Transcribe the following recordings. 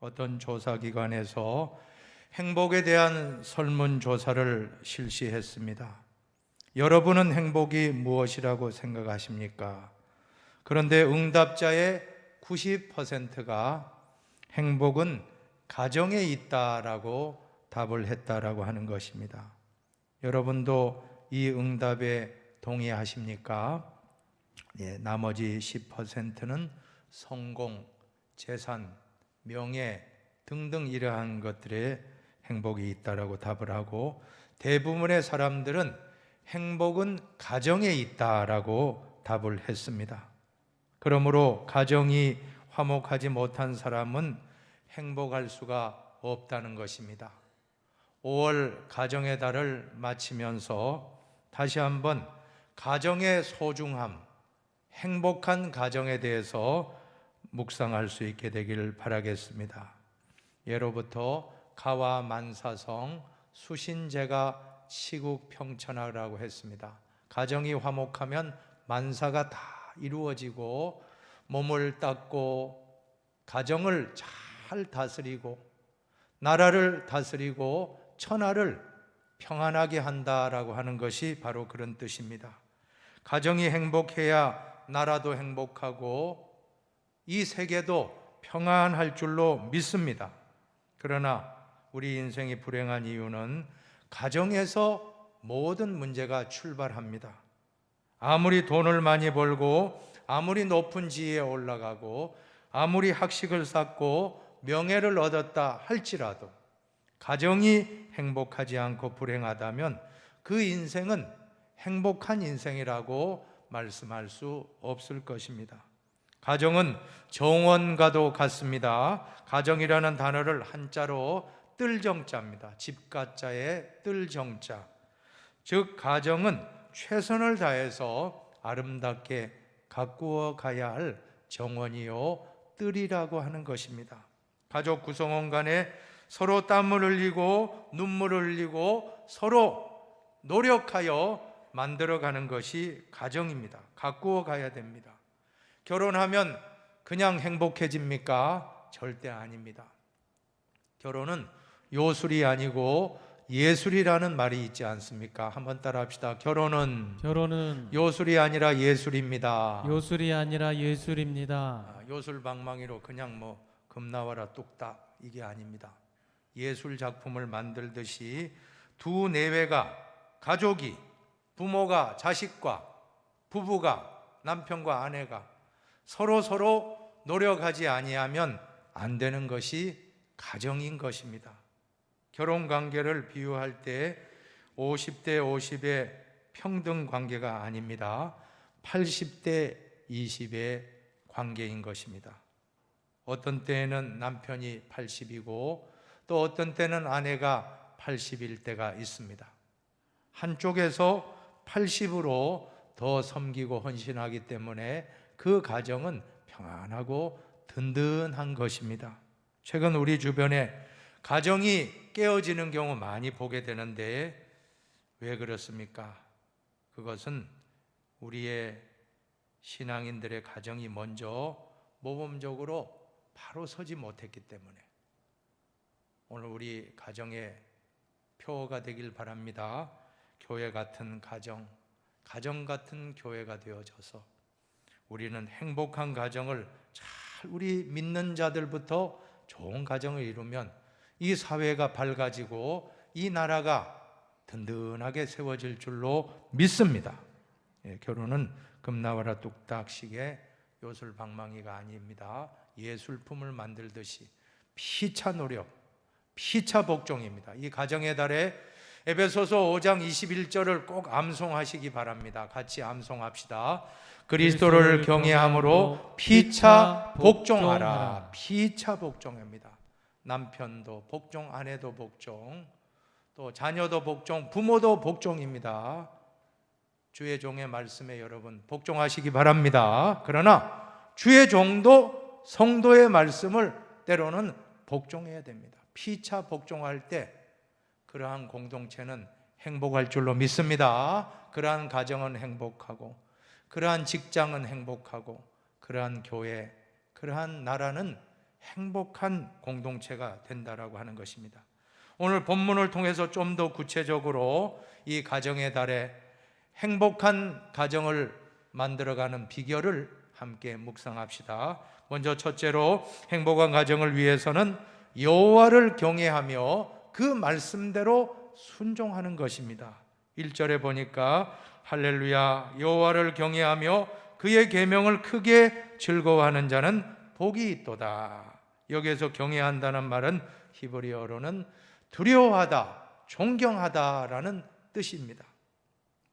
어떤 조사기관에서 행복에 대한 설문조사를 실시했습니다. 여러분은 행복이 무엇이라고 생각하십니까? 그런데 응답자의 90%가 행복은 가정에 있다라고 답을 했다라고 하는 것입니다. 여러분도 이 응답에 동의하십니까? 나머지 10%는 성공, 재산, 명예 등등 이러한 것들에 행복이 있다라고 답을 하고, 대부분의 사람들은 행복은 가정에 있다라고 답을 했습니다. 그러므로 가정이 화목하지 못한 사람은 행복할 수가 없다는 것입니다. 5월 가정의 달을 마치면서 다시 한번 가정의 소중함, 행복한 가정에 대해서 묵상할 수 있게 되기를 바라겠습니다. 예로부터 가와 만사성, 수신제가 시국평천하라고 했습니다. 가정이 화목하면 만사가 다 이루어지고 몸을 닦고 가정을 잘 다스리고 나라를 다스리고 천하를 평안하게 한다라고 하는 것이 바로 그런 뜻입니다. 가정이 행복해야 나라도 행복하고 이 세계도 평안할 줄로 믿습니다. 그러나 우리 인생이 불행한 이유는 가정에서 모든 문제가 출발합니다. 아무리 돈을 많이 벌고 아무리 높은 지위에 올라가고 아무리 학식을 쌓고 명예를 얻었다 할지라도 가정이 행복하지 않고 불행하다면 그 인생은 행복한 인생이라고 말씀할 수 없을 것입니다. 가정은 정원과도 같습니다. 가정이라는 단어를 한자로 뜰정자입니다. 집가자에 뜰정자. 즉 가정은 최선을 다해서 아름답게 가꾸어 가야 할 정원이요 뜰이라고 하는 것입니다. 가족 구성원 간에 서로 땀을 흘리고 눈물을 흘리고 서로 노력하여 만들어가는 것이 가정입니다. 가꾸어 가야 됩니다. 결혼하면 그냥 행복해집니까? 절대 아닙니다. 결혼은 요술이 아니고 예술이라는 말이 있지 않습니까? 한번 따라 합시다. 결혼은 요술이 아니라 예술입니다. 요술이 아니라 예술입니다. 요술방망이로 그냥 금나와라 뚝딱 이게 아닙니다. 예술 작품을 만들듯이 두 내외가, 가족이, 부모가 자식과 부부가 남편과 아내가 서로 노력하지 아니하면 안 되는 것이 가정인 것입니다. 결혼 관계를 비유할 때 50대 50의 평등 관계가 아닙니다. 80대 20의 관계인 것입니다. 어떤 때에는 남편이 80이고 또 어떤 때는 아내가 80일 때가 있습니다. 한쪽에서 80으로 더 섬기고 헌신하기 때문에 그 가정은 평안하고 든든한 것입니다. 최근 우리 주변에 가정이 깨어지는 경우 많이 보게 되는데 왜 그렇습니까? 그것은 우리의 신앙인들의 가정이 먼저 모범적으로 바로 서지 못했기 때문에 오늘 우리 가정의 표어가 되길 바랍니다. 교회 같은 가정, 가정 같은 교회가 되어져서 우리는 행복한 가정을 잘 우리 믿는 자들부터 좋은 가정을 이루면 이 사회가 밝아지고 이 나라가 든든하게 세워질 줄로 믿습니다. 결혼은 금나와라 뚝딱식의 요술방망이가 아닙니다. 예술품을 만들듯이 피차 노력, 피차 복종입니다. 이 가정의 달에 에베소서 5장 21절을 꼭 암송하시기 바랍니다. 같이 암송합시다. 그리스도를 경외함으로 피차 복종하라. 피차 복종입니다. 남편도 복종, 아내도 복종, 또 자녀도 복종, 부모도 복종입니다. 주의 종의 말씀에 여러분 복종하시기 바랍니다. 그러나 주의 종도 성도의 말씀을 때로는 복종해야 됩니다. 피차 복종할 때 그러한 공동체는 행복할 줄로 믿습니다. 그러한 가정은 행복하고 그러한 직장은 행복하고 그러한 교회, 그러한 나라는 행복한 공동체가 된다라고 하는 것입니다. 오늘 본문을 통해서 좀 더 구체적으로 이 가정의 달에 행복한 가정을 만들어가는 비결을 함께 묵상합시다. 먼저 첫째로 행복한 가정을 위해서는 여호와를 경외하며 그 말씀대로 순종하는 것입니다. 1절에 보니까 할렐루야 여호와를 경외하며 그의 계명을 크게 즐거워하는 자는 복이 있도다. 여기에서 경외한다는 말은 히브리어로는 두려워하다, 존경하다라는 뜻입니다.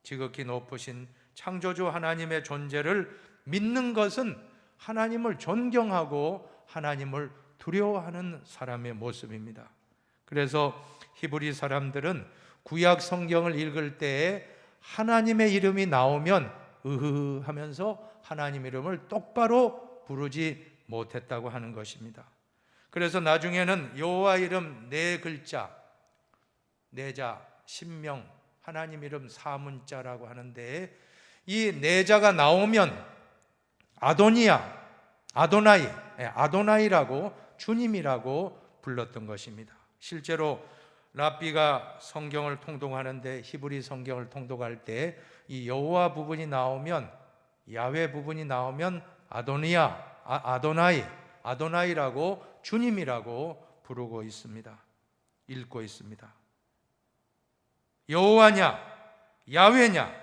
지극히 높으신 창조주 하나님의 존재를 믿는 것은 하나님을 존경하고 하나님을 두려워하는 사람의 모습입니다. 그래서 히브리 사람들은 구약 성경을 읽을 때에 하나님의 이름이 나오면 으흐 하면서 하나님 이름을 똑바로 부르지 못했다고 하는 것입니다. 그래서 나중에는 여호와 이름 4글자, 4자, 신명, 하나님 이름 4문자라고 하는데 이 4자가 나오면 아도니야, 아도나이라고 주님이라고 불렀던 것입니다. 실제로 랍비가 성경을 통독하는데 히브리 성경을 통독할 때 이 여호와 부분이 나오면 야훼 부분이 나오면 아도나이라고 주님이라고 부르고 있습니다. 읽고 있습니다. 여호와냐 야훼냐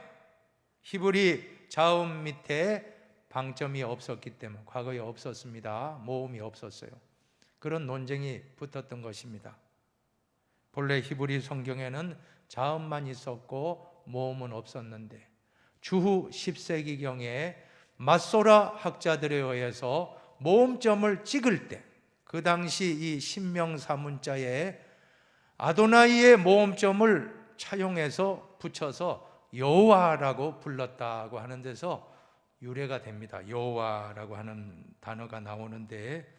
히브리 자음 밑에 방점이 없었기 때문에 과거에 없었습니다. 모음이 없었어요. 그런 논쟁이 붙었던 것입니다. 본래 히브리 성경에는 자음만 있었고 모음은 없었는데 주후 10세기경에 마소라 학자들에 의해서 모음점을 찍을 때 그 당시 이 신명사문자에 아도나이의 모음점을 차용해서 붙여서 여호와라고 불렀다고 하는 데서 유래가 됩니다. 여호와라고 하는 단어가 나오는데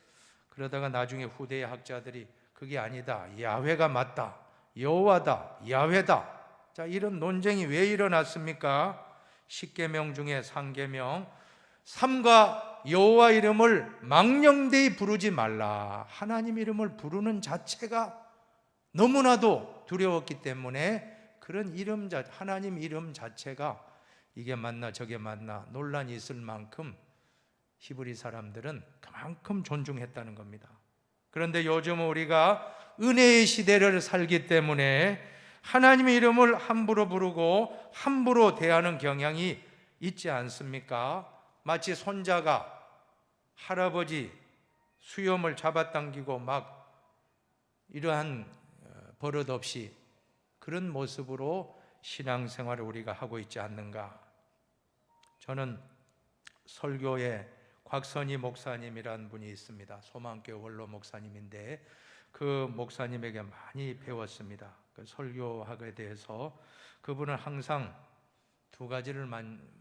그러다가 나중에 후대의 학자들이 그게 아니다. 야훼가 맞다. 여호와다. 야훼다. 자, 이런 논쟁이 왜 일어났습니까? 10계명 중에 3계명 3가 여호와 이름을 망령되이 부르지 말라. 하나님 이름을 부르는 자체가 너무나도 두려웠기 때문에 그런 하나님 이름 자체가 이게 맞나 저게 맞나 논란이 있을 만큼 히브리 사람들은 그만큼 존중했다는 겁니다. 그런데 요즘 우리가 은혜의 시대를 살기 때문에 하나님의 이름을 함부로 부르고 함부로 대하는 경향이 있지 않습니까? 마치 손자가 할아버지 수염을 잡아당기고 막 이러한 버릇 없이 그런 모습으로 신앙생활을 우리가 하고 있지 않는가? 저는 설교에 곽선희 목사님이라는 분이 있습니다. 소망교회 원로 목사님인데 그 목사님에게 많이 배웠습니다. 그 설교학에 대해서 그분은 항상 2가지를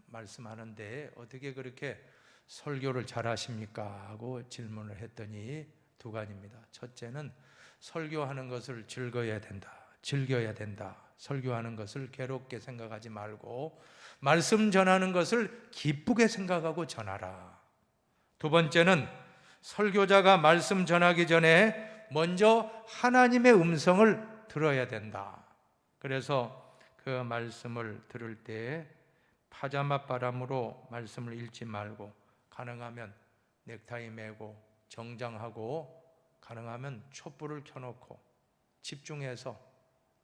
말씀하는데 어떻게 그렇게 설교를 잘하십니까? 하고 질문을 했더니 2가지입니다. 첫째는 설교하는 것을 즐겨야 된다. 설교하는 것을 괴롭게 생각하지 말고 말씀 전하는 것을 기쁘게 생각하고 전하라. 2번째는 설교자가 말씀 전하기 전에 먼저 하나님의 음성을 들어야 된다. 그래서 그 말씀을 들을 때 파자마 바람으로 말씀을 읽지 말고 가능하면 넥타이 매고 정장하고 가능하면 촛불을 켜놓고 집중해서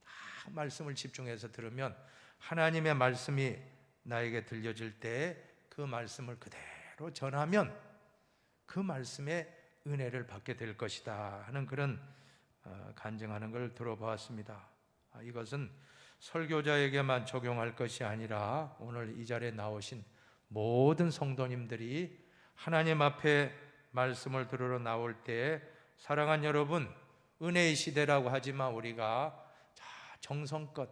다 말씀을 집중해서 들으면 하나님의 말씀이 나에게 들려질 때 그 말씀을 그대로 전하면 그 말씀의 은혜를 받게 될 것이다 하는 그런 간증하는 걸 들어보았습니다. 이것은 설교자에게만 적용할 것이 아니라 오늘 이 자리에 나오신 모든 성도님들이 하나님 앞에 말씀을 들으러 나올 때 사랑하는 여러분, 은혜의 시대라고 하지만 우리가 정성껏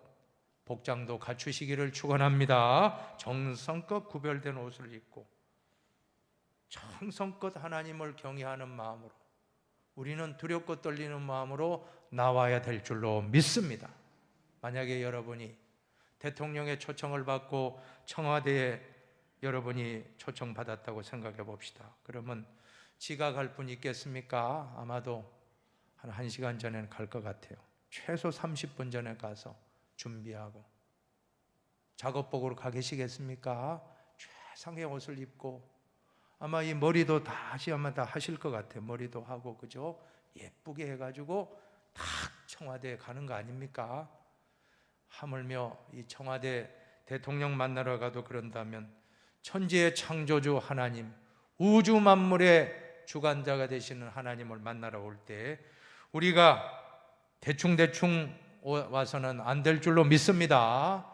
복장도 갖추시기를 축원합니다. 정성껏 구별된 옷을 입고 정성껏 하나님을 경외하는 마음으로 우리는 두렵고 떨리는 마음으로 나와야 될 줄로 믿습니다. 만약에 여러분이 대통령의 초청을 받고 청와대에 여러분이 초청받았다고 생각해 봅시다. 그러면 지각할 분 있겠습니까? 아마도 한 1시간 전에는 갈 것 같아요. 최소 30분 전에 가서 준비하고. 작업복으로 가 계시겠습니까? 최상의 옷을 입고. 아마 이 머리도 다시 아마 다 하실 것 같아요. 머리도 하고, 그죠? 예쁘게 해가지고 탁 청와대에 가는 거 아닙니까? 하물며 이 청와대 대통령 만나러 가도 그런다면 천지의 창조주 하나님, 우주 만물의 주관자가 되시는 하나님을 만나러 올 때 우리가 대충 와서는 안 될 줄로 믿습니다.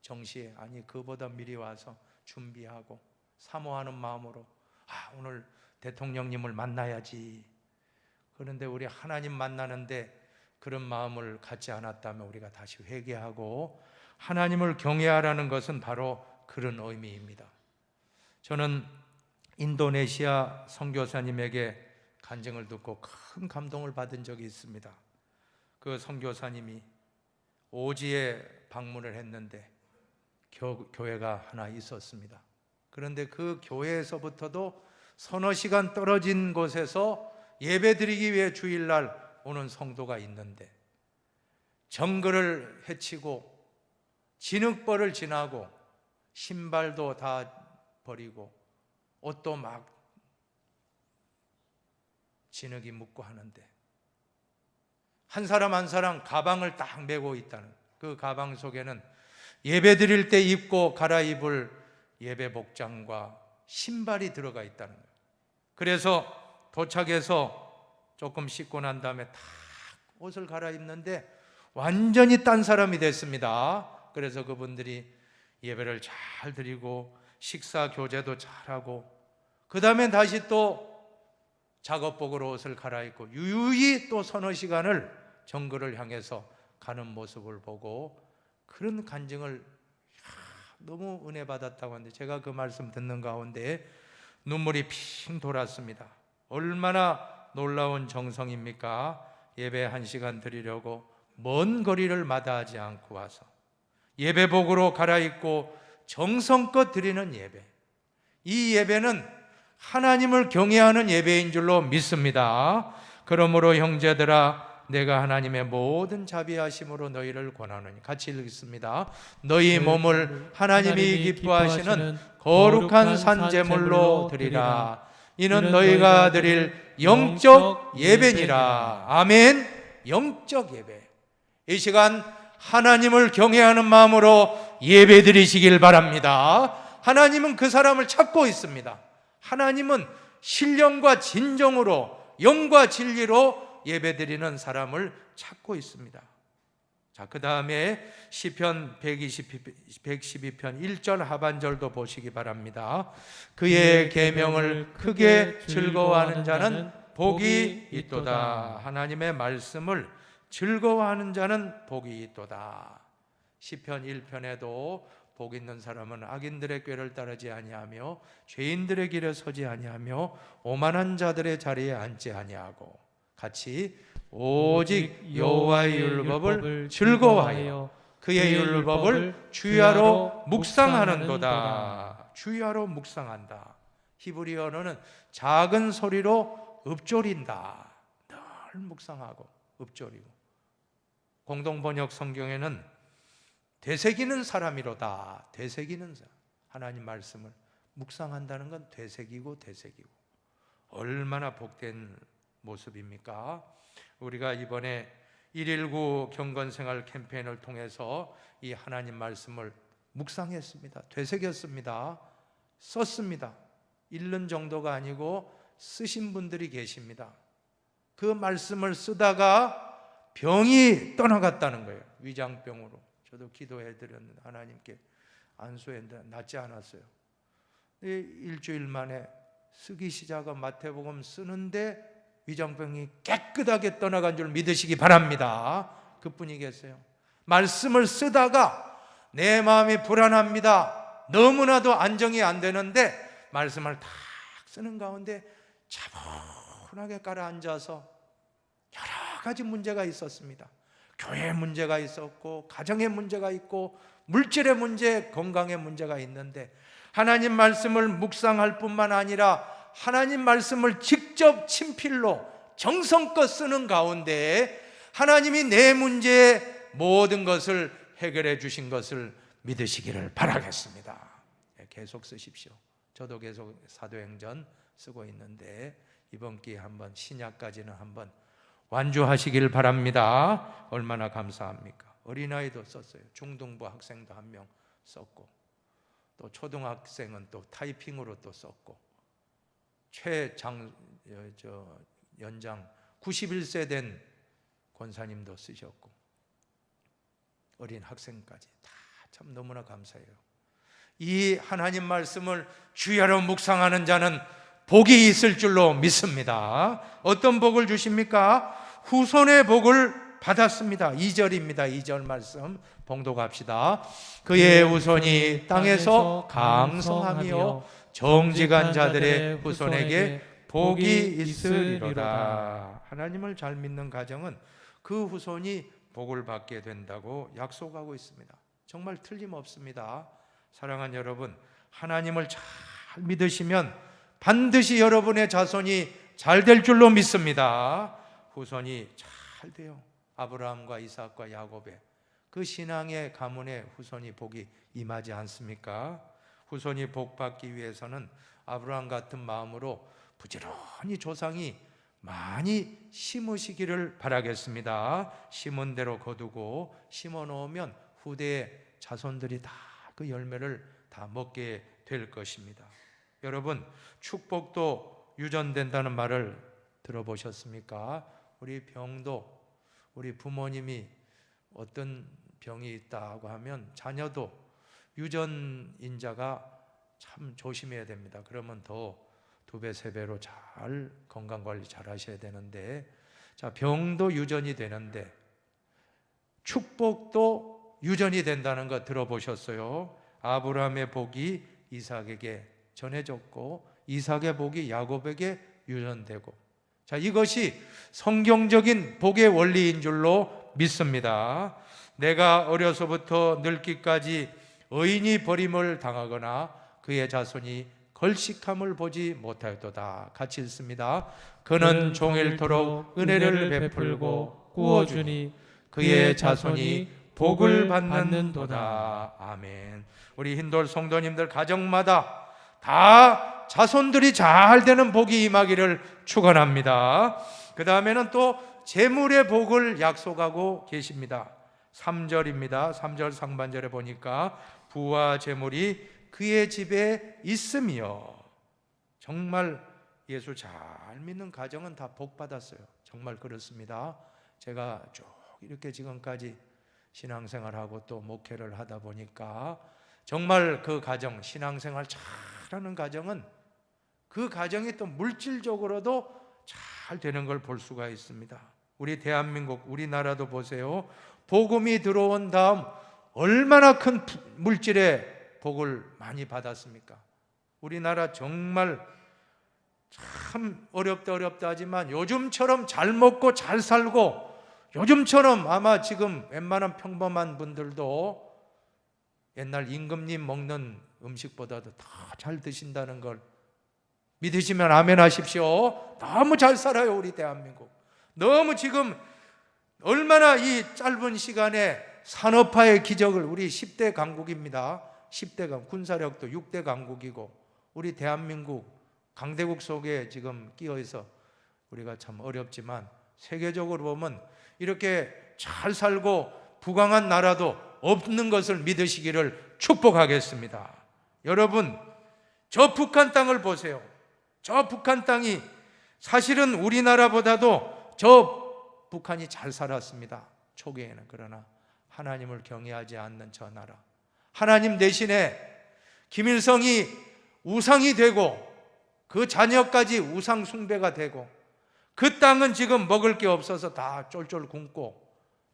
정시에, 아니 그보다 미리 와서 준비하고 사모하는 마음으로 오늘 대통령님을 만나야지. 그런데 우리 하나님 만나는데 그런 마음을 갖지 않았다면 우리가 다시 회개하고 하나님을 경외하라는 것은 바로 그런 의미입니다. 저는 인도네시아 선교사님에게 간증을 듣고 큰 감동을 받은 적이 있습니다. 그 선교사님이 오지에 방문을 했는데 교회가 하나 있었습니다. 그런데 그 교회에서부터도 서너 시간 떨어진 곳에서 예배드리기 위해 주일날 오는 성도가 있는데 정글을 헤치고 진흙벌을 지나고 신발도 다 버리고 옷도 막 진흙이 묻고 하는데 한 사람 한 사람 가방을 딱 메고 있다는, 그 가방 속에는 예배드릴 때 입고 갈아입을 예배 복장과 신발이 들어가 있다는 거예요. 그래서 도착해서 조금 씻고 난 다음에 탁 옷을 갈아입는데 완전히 딴 사람이 됐습니다. 그래서 그분들이 예배를 잘 드리고 식사 교제도 잘하고 그 다음에 다시 또 작업복으로 옷을 갈아입고 유유히 또 서너 시간을 정글을 향해서 가는 모습을 보고 그런 간증을 너무 은혜 받았다고 하는데 제가 그 말씀 듣는 가운데 눈물이 핑 돌았습니다. 얼마나 놀라운 정성입니까? 예배 1시간 드리려고 먼 거리를 마다하지 않고 와서 예배복으로 갈아입고 정성껏 드리는 예배, 이 예배는 하나님을 경외하는 예배인 줄로 믿습니다. 그러므로 형제들아 내가 하나님의 모든 자비하심으로 너희를 권하노니, 같이 읽겠습니다. 너희 몸을 하나님이 기뻐하시는 거룩한 산제물로 드리라. 이는 너희가 드릴 영적 예배니라. 아멘. 영적 예배. 이 시간 하나님을 경외하는 마음으로 예배 드리시길 바랍니다. 하나님은 그 사람을 찾고 있습니다. 하나님은 신령과 진정으로 영과 진리로 예배드리는 사람을 찾고 있습니다. 자, 그 다음에 시편 112편 1절 하반절도 보시기 바랍니다. 그의 계명을 크게 즐거워하는 자는 복이 있도다. 하나님의 말씀을 즐거워하는 자는 복이 있도다. 시편 1편에도 복 있는 사람은 악인들의 꾀를 따르지 아니하며 죄인들의 길에 서지 아니하며 오만한 자들의 자리에 앉지 아니하고, 같이 오직 여호와의 율법을 즐거워하여 그의 율법을 주야로 묵상하는도다. 주야로 묵상한다. 히브리 언어는 작은 소리로 읊조린다. 늘 묵상하고 읊조리고. 공동번역 성경에는 되새기는 사람이로다. 되새기는 사람. 하나님 말씀을 묵상한다는 건 되새기고 되새기고. 얼마나 복된 모습입니까? 우리가 이번에 119 경건생활 캠페인을 통해서 이 하나님 말씀을 묵상했습니다. 되새겼습니다. 썼습니다. 읽는 정도가 아니고 쓰신 분들이 계십니다. 그 말씀을 쓰다가 병이 떠나갔다는 거예요. 위장병으로. 저도 기도해드렸는데 하나님께 안수했는데 낫지 않았어요. 일주일 만에 쓰기 시작한 마태복음 쓰는데 위장병이 깨끗하게 떠나간 줄 믿으시기 바랍니다. 그뿐이겠어요. 말씀을 쓰다가 내 마음이 불안합니다. 너무나도 안정이 안 되는데 말씀을 탁 쓰는 가운데 차분하게 가라앉아서 여러 가지 문제가 있었습니다. 교회 문제가 있었고 가정의 문제가 있고 물질의 문제, 건강의 문제가 있는데 하나님 말씀을 묵상할 뿐만 아니라 하나님 말씀을 직접 친필로 정성껏 쓰는 가운데 하나님이 내 문제의 모든 것을 해결해 주신 것을 믿으시기를 바라겠습니다. 계속 쓰십시오. 저도 계속 사도행전 쓰고 있는데 이번 기회에 한번 신약까지는 한번 완주하시길 바랍니다. 얼마나 감사합니까? 어린아이도 썼어요. 중등부 학생도 한 명 썼고, 또 초등학생은 또 타이핑으로 또 썼고, 연장 91세 된 권사님도 쓰셨고, 어린 학생까지 다 참 너무나 감사해요. 이 하나님 말씀을 주야로 묵상하는 자는 복이 있을 줄로 믿습니다. 어떤 복을 주십니까? 후손의 복을 받았습니다. 2절입니다. 2절 말씀 봉독합시다. 그의 후손이 땅에서 강성하며 정직한 자들의 후손에게 복이 있으리로다. 하나님을 잘 믿는 가정은 그 후손이 복을 받게 된다고 약속하고 있습니다. 정말 틀림없습니다. 사랑하는 여러분, 하나님을 잘 믿으시면 반드시 여러분의 자손이 잘 될 줄로 믿습니다. 후손이 잘 돼요. 아브라함과 이삭과 야곱의 그 신앙의 가문에 후손이 복이 임하지 않습니까? 후손이 복 받기 위해서는 아브라함 같은 마음으로 부지런히 조상이 많이 심으시기를 바라겠습니다. 심은 대로 거두고 심어 놓으면 후대의 자손들이 다 그 열매를 다 먹게 될 것입니다. 여러분, 축복도 유전된다는 말을 들어보셨습니까? 우리 병도, 우리 부모님이 어떤 병이 있다고 하면 자녀도 유전인자가 참 조심해야 됩니다. 그러면 더 2배, 3배로 잘 건강관리 잘 하셔야 되는데, 자, 병도 유전이 되는데 축복도 유전이 된다는 거 들어보셨어요? 아브라함의 복이 이삭에게 전해졌고, 이삭의 복이 야곱에게 유전되고, 자, 이것이 성경적인 복의 원리인 줄로 믿습니다. 내가 어려서부터 늙기까지 의인이 버림을 당하거나 그의 자손이 걸식함을 보지 못하였도다. 같이 읽습니다. 그는 종일토록 은혜를 베풀고 구워주니 그의 자손이 복을 받는도다. 아멘. 우리 힌돌 성도님들 가정마다 다 자손들이 잘 되는 복이 임하기를 축원합니다. 그 다음에는 또 재물의 복을 약속하고 계십니다. 3절입니다. 3절 상반절에 보니까 부와 재물이 그의 집에 있으며, 정말 예수 잘 믿는 가정은 다 복 받았어요. 정말 그렇습니다. 제가 쭉 이렇게 지금까지 신앙생활하고 또 목회를 하다 보니까 정말 그 가정, 신앙생활 잘하는 가정은 그 가정이 또 물질적으로도 잘 되는 걸 볼 수가 있습니다. 우리 대한민국, 우리나라도 보세요. 복음이 들어온 다음 얼마나 큰 물질의 복을 많이 받았습니까? 우리나라 정말 참 어렵다 하지만 요즘처럼 잘 먹고 잘 살고, 요즘처럼 아마 지금 웬만한 평범한 분들도 옛날 임금님 먹는 음식보다도 더 잘 드신다는 걸 믿으시면 아멘 하십시오. 너무 잘 살아요, 우리 대한민국. 너무 지금 얼마나 이 짧은 시간에 산업화의 기적을, 우리 10대 강국입니다. 10대 강, 군사력도 6대 강국이고, 우리 대한민국 강대국 속에 지금 끼어 있어 우리가 참 어렵지만 세계적으로 보면 이렇게 잘 살고 부강한 나라도 없는 것을 믿으시기를 축복하겠습니다. 여러분, 저 북한 땅을 보세요. 저 북한 땅이 사실은 우리나라보다도 저 북한이 잘 살았습니다. 초기에는. 그러나 하나님을 경외하지 않는 저 나라, 하나님 대신에 김일성이 우상이 되고 그 자녀까지 우상 숭배가 되고, 그 땅은 지금 먹을 게 없어서 다 쫄쫄 굶고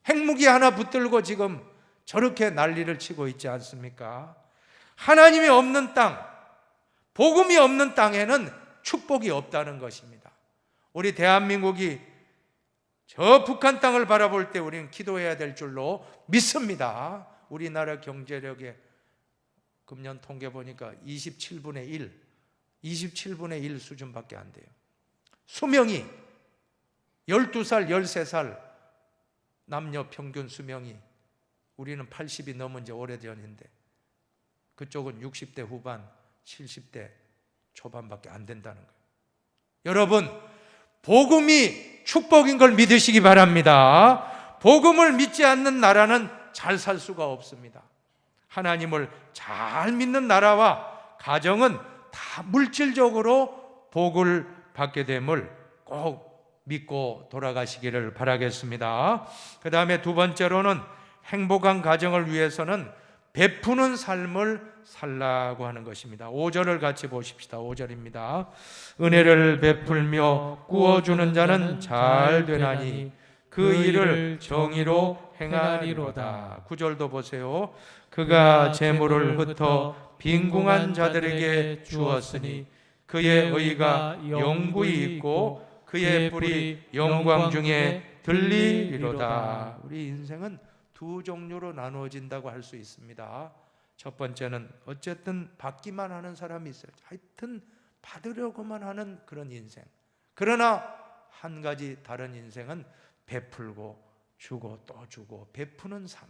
핵무기 하나 붙들고 지금 저렇게 난리를 치고 있지 않습니까? 하나님이 없는 땅, 복음이 없는 땅에는 축복이 없다는 것입니다. 우리 대한민국이 저 북한 땅을 바라볼 때 우리는 기도해야 될 줄로 믿습니다. 우리나라 경제력의 금년 통계 보니까 27분의 1, 27분의 1 수준밖에 안 돼요. 수명이 12살, 13살 남녀 평균 수명이, 우리는 80이 넘은 지 오래전인데 그쪽은 60대 후반, 70대 초반밖에 안 된다는 거예요. 여러분, 복음이 축복인 걸 믿으시기 바랍니다. 복음을 믿지 않는 나라는 잘 살 수가 없습니다. 하나님을 잘 믿는 나라와 가정은 다 물질적으로 복을 받게 됨을 꼭 믿고 돌아가시기를 바라겠습니다. 그 다음에 두 번째로는 행복한 가정을 위해서는 베푸는 삶을 살라고 하는 것입니다. 5절을 같이 보십시다. 5절입니다. 은혜를 베풀며 구워주는 자는 잘 되나니 그 일을 정의로 행하리로다. 9절도 보세요. 그가 재물을 흩어 빈궁한 자들에게 주었으니 그의 의가 영구히 있고 그의 뿔이 영광 중에 들리리로다. 우리 인생은 두 종류로 나누어진다고 할 수 있습니다. 첫 번째는 어쨌든 받기만 하는 사람이 있어요. 하여튼 받으려고만 하는 그런 인생. 그러나 한 가지 다른 인생은 베풀고 주고 또 주고 베푸는 삶.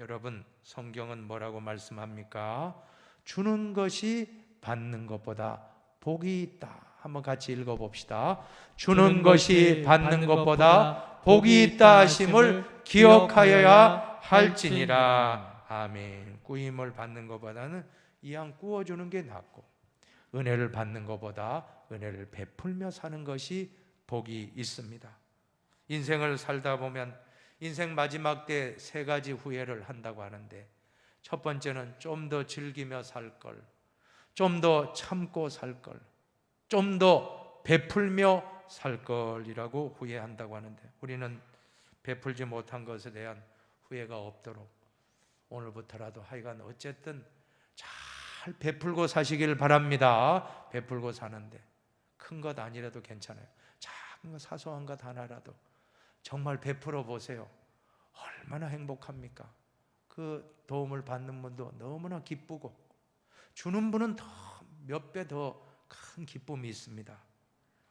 여러분, 성경은 뭐라고 말씀합니까? 주는 것이 받는 것보다 복이 있다. 한번 같이 읽어봅시다. 주는 것이 받는 것보다 복이 있다 하심을 기억하여야 할지니라. 아멘. 구임을 받는 것보다는 이왕 구워주는 게 낫고, 은혜를 받는 것보다 은혜를 베풀며 사는 것이 복이 있습니다. 인생을 살다 보면 인생 마지막 때 세 가지 후회를 한다고 하는데, 첫 번째는 좀 더 즐기며 살 걸, 좀 더 참고 살 걸, 좀 더 베풀며 살 걸이라고 후회한다고 하는데, 우리는 베풀지 못한 것에 대한 후회가 없도록 오늘부터라도 하여간 어쨌든 잘 베풀고 사시길 바랍니다. 베풀고 사는데 큰 것 아니라도 괜찮아요. 작은 것, 사소한 것 하나라도 정말 베풀어 보세요. 얼마나 행복합니까? 그 도움을 받는 분도 너무나 기쁘고, 주는 분은 더 몇 배 더 큰 기쁨이 있습니다.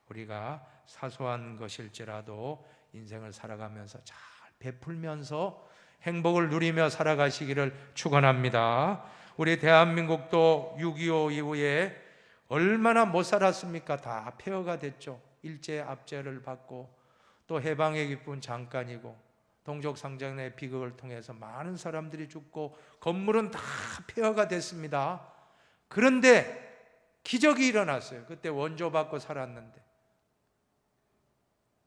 우리가 사소한 것일지라도 인생을 살아가면서 잘 베풀면서 행복을 누리며 살아가시기를 축원합니다. 우리 대한민국도 6.25 이후에 얼마나 못 살았습니까? 다 폐허가 됐죠. 일제 압제를 받고 또 해방의 기쁨은 잠깐이고, 동족상장의 비극을 통해서 많은 사람들이 죽고 건물은 다 폐허가 됐습니다. 그런데 기적이 일어났어요. 그때 원조받고 살았는데,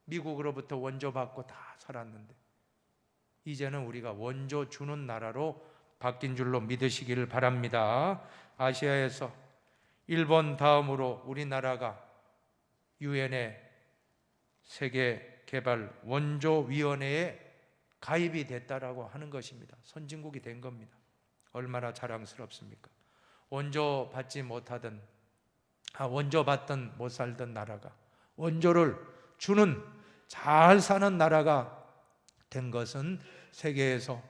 미국으로부터 원조받고 다 살았는데 이제는 우리가 원조 주는 나라로 바뀐 줄로 믿으시기를 바랍니다. 아시아에서 일본 다음으로 우리나라가 유엔의 세계 개발 원조위원회에 가입이 됐다라고 하는 것입니다. 선진국이 된 겁니다. 얼마나 자랑스럽습니까? 원조 받던 못 살던 나라가 원조를 주는 잘 사는 나라가 된 것은 세계에서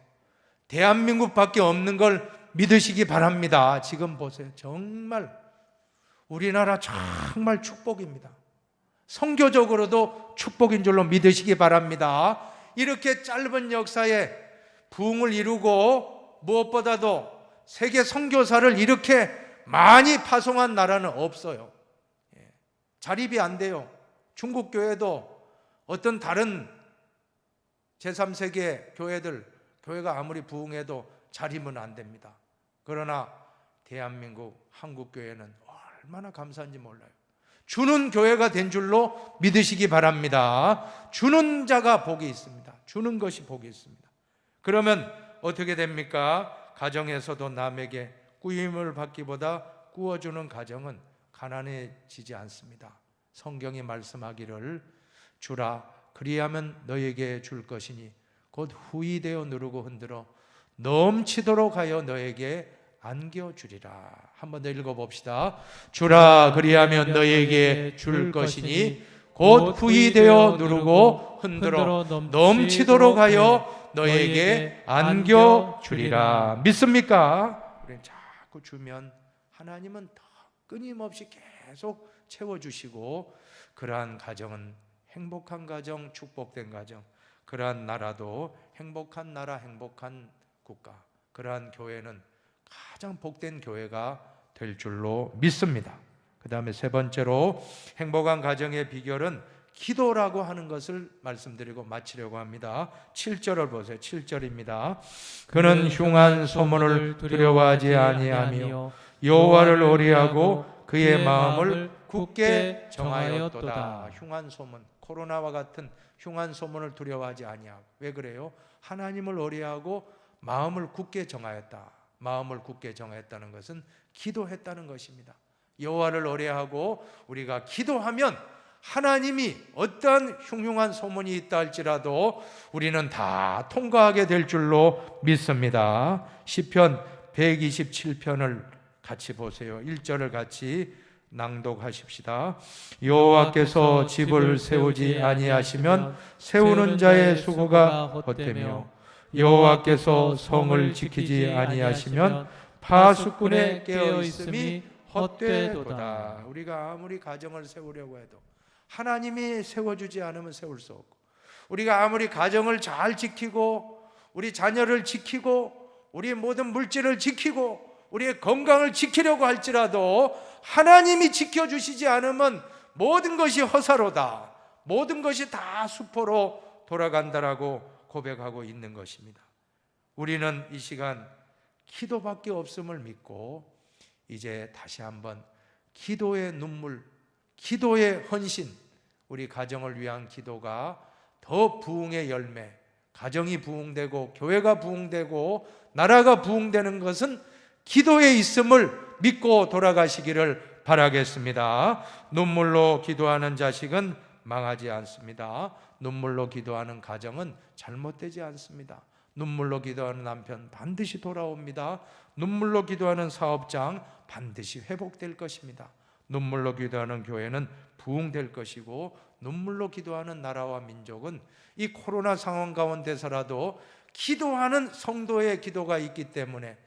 대한민국밖에 없는 걸 믿으시기 바랍니다. 지금 보세요. 정말 우리나라 정말 축복입니다. 선교적으로도 축복인 줄로 믿으시기 바랍니다. 이렇게 짧은 역사에 부흥을 이루고 무엇보다도 세계 선교사를 이렇게 많이 파송한 나라는 없어요. 자립이 안 돼요. 중국 교회도 어떤 다른 제3세계 교회가 아무리 부흥해도 자립은 안 됩니다. 그러나 대한민국 한국교회는 얼마나 감사한지 몰라요. 주는 교회가 된 줄로 믿으시기 바랍니다. 주는 자가 복이 있습니다. 주는 것이 복이 있습니다. 그러면 어떻게 됩니까? 가정에서도 남에게 꾸임을 받기보다 꾸어주는 가정은 가난해지지 않습니다. 성경이 말씀하기를 주라 그리하면 너에게 줄 것이니 곧 후히 되어 누르고 흔들어 넘치도록 하여 너에게 안겨주리라. 한 번 더 읽어봅시다. 주라 그리하면 너에게 줄 것이니 곧 후히 되어 누르고 흔들어 넘치도록 하여 너에게 안겨주리라. 믿습니까? 우리는 자꾸 주면 하나님은 더 끊임없이 계속 채워주시고, 그러한 가정은 행복한 가정, 축복된 가정, 그러한 나라도 행복한 나라, 행복한 국가, 그러한 교회는 가장 복된 교회가 될 줄로 믿습니다. 그 다음에 세 번째로 행복한 가정의 비결은 기도라고 하는 것을 말씀드리고 마치려고 합니다. 7절을 보세요. 7절입니다. 그는 흉한 소문을 두려워하지 아니하며 여호와를 의뢰하고 그의 마음을 굳게 정하였도다. 흉한 소문, 코로나와 같은 흉한 소문을 두려워하지 아니하고. 왜 그래요? 하나님을 의뢰하고 마음을 굳게 정하였다. 마음을 굳게 정하였다는 것은 기도했다는 것입니다. 여호와를 의뢰하고 우리가 기도하면 하나님이 어떠한 흉흉한 소문이 있다 할지라도 우리는 다 통과하게 될 줄로 믿습니다. 시편 127편을 같이 보세요. 1절을 같이 낭독하십시다. 여호와께서 집을 세우지 아니하시면 세우는 자의 수고가 헛되며 여호와께서 성을 지키지 아니하시면 파수꾼의 깨어 있음이 헛되도다. 우리가 아무리 가정을 세우려고 해도 하나님이 세워주지 않으면 세울 수 없고, 우리가 아무리 가정을 잘 지키고 우리 자녀를 지키고 우리 모든 물질을 지키고 우리의 건강을 지키려고 할지라도 하나님이 지켜주시지 않으면 모든 것이 허사로다, 모든 것이 다 수포로 돌아간다라고 고백하고 있는 것입니다. 우리는 이 시간 기도밖에 없음을 믿고 이제 다시 한번 기도의 눈물, 기도의 헌신, 우리 가정을 위한 기도가 더 부흥의 열매, 가정이 부흥되고 교회가 부흥되고 나라가 부흥되는 것은 기도에 있음을 믿고 돌아가시기를 바라겠습니다. 눈물로 기도하는 자식은 망하지 않습니다. 눈물로 기도하는 가정은 잘못되지 않습니다. 눈물로 기도하는 남편 반드시 돌아옵니다. 눈물로 기도하는 사업장 반드시 회복될 것입니다. 눈물로 기도하는 교회는 부흥될 것이고, 눈물로 기도하는 나라와 민족은 이 코로나 상황 가운데서라도 기도하는 성도의 기도가 있기 때문에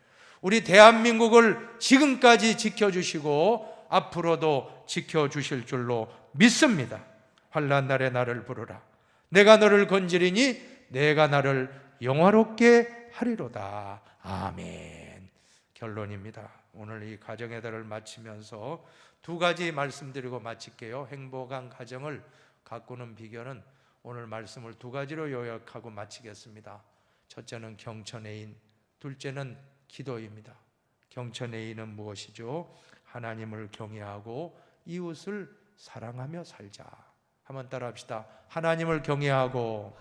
우리 대한민국을 지금까지 지켜주시고 앞으로도 지켜주실 줄로 믿습니다. 환난 날에 나를 부르라. 내가 너를 건지리니 내가 나를 영화롭게 하리로다. 아멘. 결론입니다. 오늘 이 가정의 달을 마치면서 두 가지 말씀드리고 마칠게요. 행복한 가정을 가꾸는 비결은 오늘 말씀을 두 가지로 요약하고 마치겠습니다. 첫째는 경천애인, 둘째는 기도입니다. 경천애인은 무엇이죠? 하나님을 경외하고 이웃을 사랑하며 살자. 한번 따라합시다. 하나님을 경외하고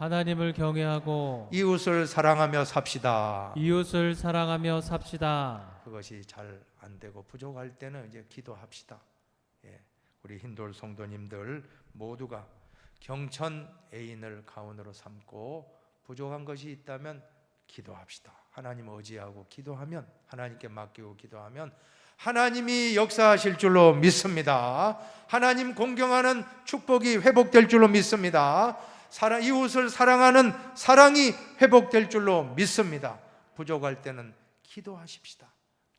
이웃을 사랑하며 삽시다. 이웃을 사랑하며 삽시다. 그것이 잘 안 되고 부족할 때는 이제 기도합시다. 우리 힌돌 성도님들 모두가 경천 애인을 가운으로 삼고 부족한 것이 있다면 기도합시다. 하나님 의지하고 기도하면, 하나님께 맡기고 기도하면 하나님이 역사하실 줄로 믿습니다. 하나님 공경하는 축복이 회복될 줄로 믿습니다. 이웃을 사랑하는 사랑이 회복될 줄로 믿습니다. 부족할 때는 기도하십시다.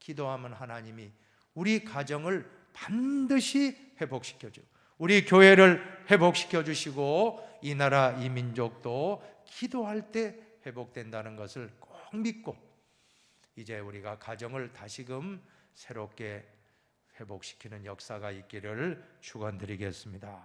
기도하면 하나님이 우리 가정을 반드시 회복시켜 주고 우리 교회를 회복시켜 주시고 이 나라 이 민족도 기도할 때 회복된다는 것을 꼭 믿고 이제 우리가 가정을 다시금 새롭게 회복시키는 역사가 있기를 축원드리겠습니다.